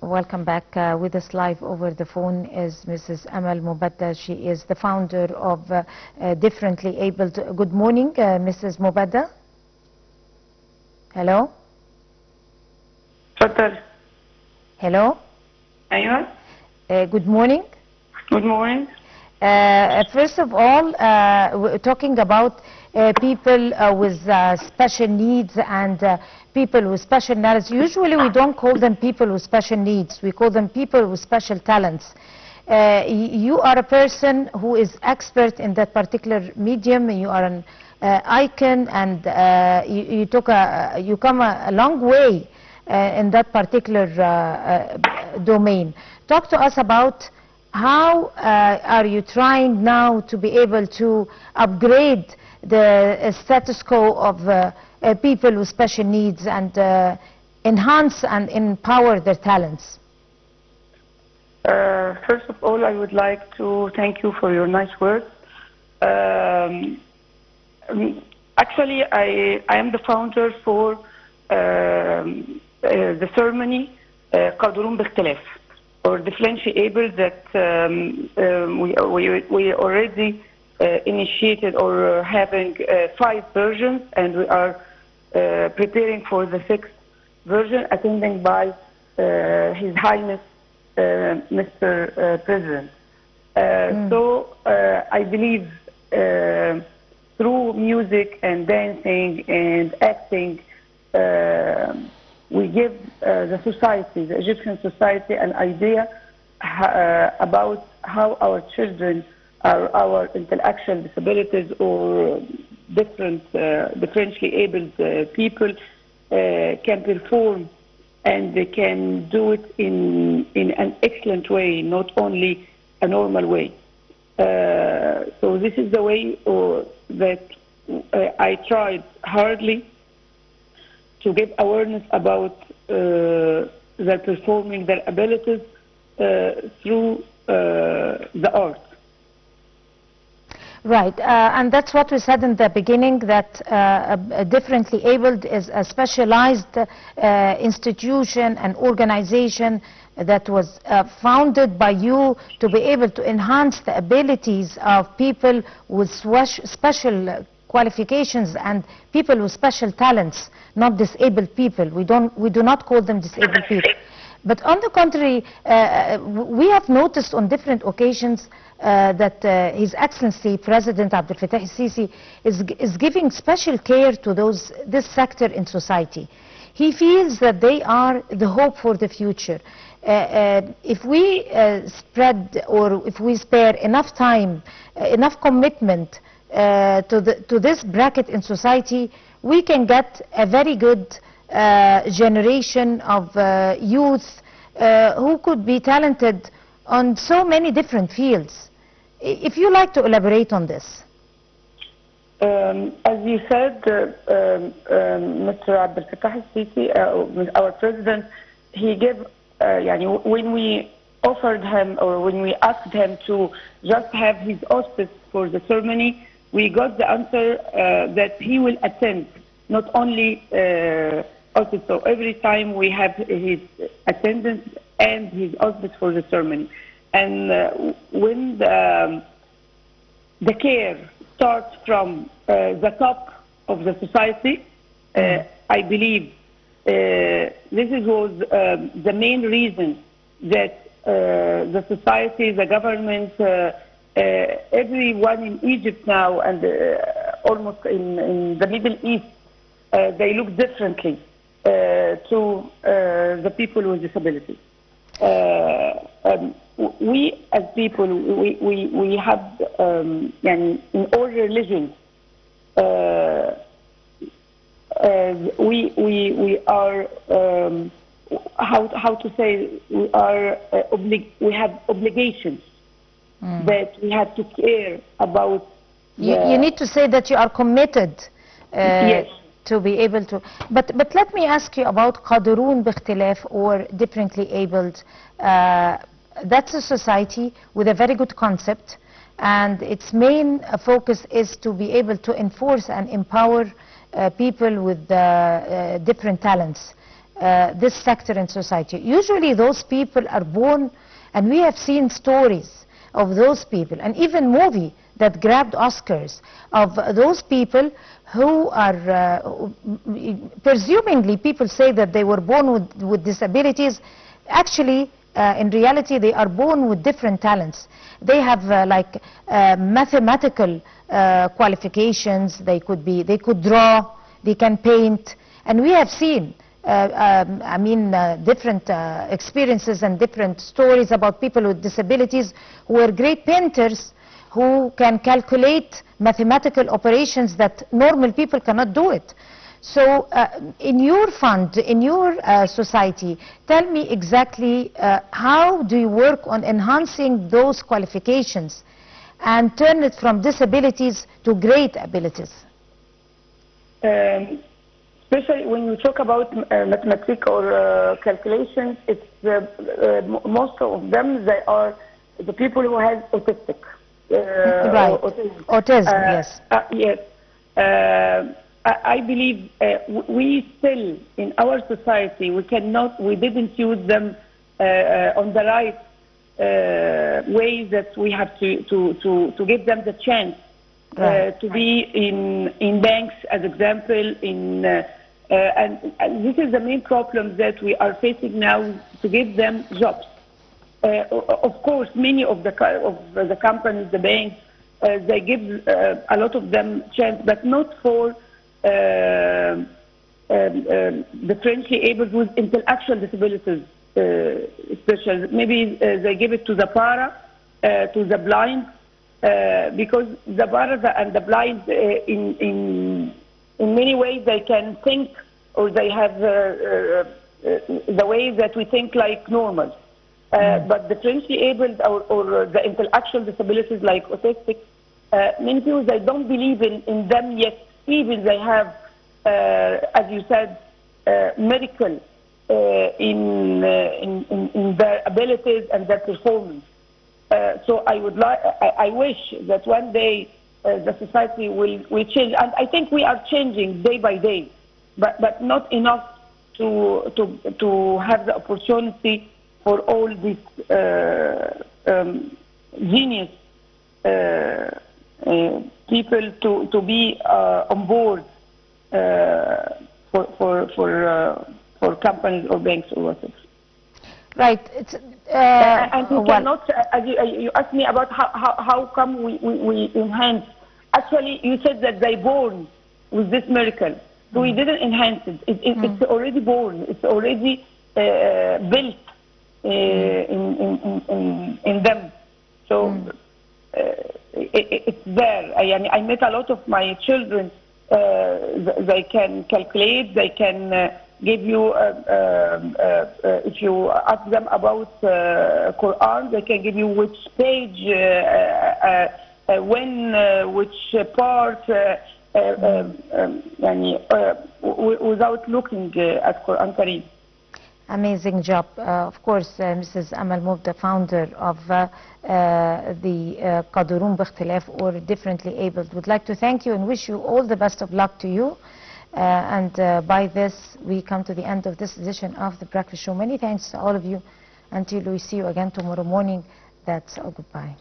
Welcome back. With us live over the phone is Mrs. Amal Mobday. She is the founder of Differently Abled. Good morning, Mrs. Mobday. Hello? تفضل. Hello? أيوة. Good morning. Good morning. First of all, we're talking about people with special needs and people with special knowledge. Usually we don't call them people with special needs. We call them people with special talents. You are a person who is expert in that particular medium. You are an icon, and you come a long way in that particular domain. Talk to us about how are you trying now to be able to upgrade the status quo of people with special needs and enhance and empower their talents? First of all, I would like to thank you for your nice words. Actually, I am the founder for the ceremony قادرون باختلاف, or differently abled, that we already initiated or having 5 versions, and we are preparing for the 6th version, attending by His Highness Mr. President. So I believe through music and dancing and acting, we give the society, the Egyptian society, an idea about how our children, our intellectual disabilities or differently abled people can perform, and they can do it in an excellent way, not only a normal way. So this is the way that I tried hardly to give awareness about their performing their abilities through the art. Right, and that's what we said in the beginning, that Differently Abled is a specialized institution and organization that was founded by you to be able to enhance the abilities of people with special qualifications and people with special talents, not disabled people. We do not call them disabled people. But on the contrary, we have noticed on different occasions that His Excellency President Abdel Fattah al-Sisi is giving special care to this sector in society. He feels that they are the hope for the future. If we spread, or if we spare enough time, enough commitment to this bracket in society, we can get a very good generation of youth who could be talented on so many different fields. If you like to elaborate on this. As you said, Mr. Abdel Fattah al-Sisi, our president, he gave, when we offered him, or when we asked him to just have his auspice for the ceremony, we got the answer that he will attend, not only auspice. So every time we have his attendance and his auspice for the ceremony. And when the care starts from the top of the society, I believe this was the main reason that the society, the government, everyone in Egypt now, and almost in the Middle East, they look differently to the people with disabilities. We as people, we have in all religions, we are how to say, we have obligations that we have to care about. You need to say that you are committed. Yes. To be able to, but let me ask you about قادرون باختلاف, or Differently Abled. That's a society with a very good concept, and its main focus is to be able to enforce and empower people with different talents. this sector in society. Usually those people are born, and we have seen stories of those people, and even movie that grabbed Oscars, of those people who are, presumably people say that they were born with disabilities. Actually, in reality, they are born with different talents. They have mathematical qualifications. They could draw, they can paint, and we have seen different experiences and different stories about people with disabilities who are great painters, who can calculate mathematical operations that normal people cannot do it. So in your fund, in your society, tell me exactly how do you work on enhancing those qualifications and turn it from disabilities to great abilities? Especially when you talk about mathematics or calculations, it's most of them, they are the people who have autistic. Right. Autism, yes. Yes. I believe we still, in our society, we didn't use them on the right way, that we have to give them the chance to be in banks, as example, and this is the main problem that we are facing now, to give them jobs. Of course, many of the companies, the banks, they give a lot of them chance, but not for differentially abled with intellectual disabilities, especially. Maybe they give it to the para, to the blind, because the para and the blind, in many ways, they can think, or they have the way that we think like normal. But the differentially abled or the intellectual disabilities like autistic, many people, they don't believe in them yet, even they have, as you said, medical in their abilities and their performance. So I wish that one day the society will change, and I think we are changing day by day, but not enough to have the opportunity for all these genius people to be on board for companies or banks or whatever. Right. And you cannot. You asked me about how come we enhance. Actually, you said that they born with this miracle, so we didn't enhance it. It's already born. It's already built in them. So it's there. I met a lot of my children. They can calculate. They can give you, if you ask them about Quran, they can give you which page, when, which part, without looking at Quran Kareem. Amazing job. Of course, Mrs. Amal Mobday, founder of the Qadurun Bikhtilaf, or Differently Abled, would like to thank you and wish you all the best of luck to you. And by this, we come to the end of this edition of The Breakfast Show. Many thanks to all of you. Until we see you again tomorrow morning, that's all. Goodbye.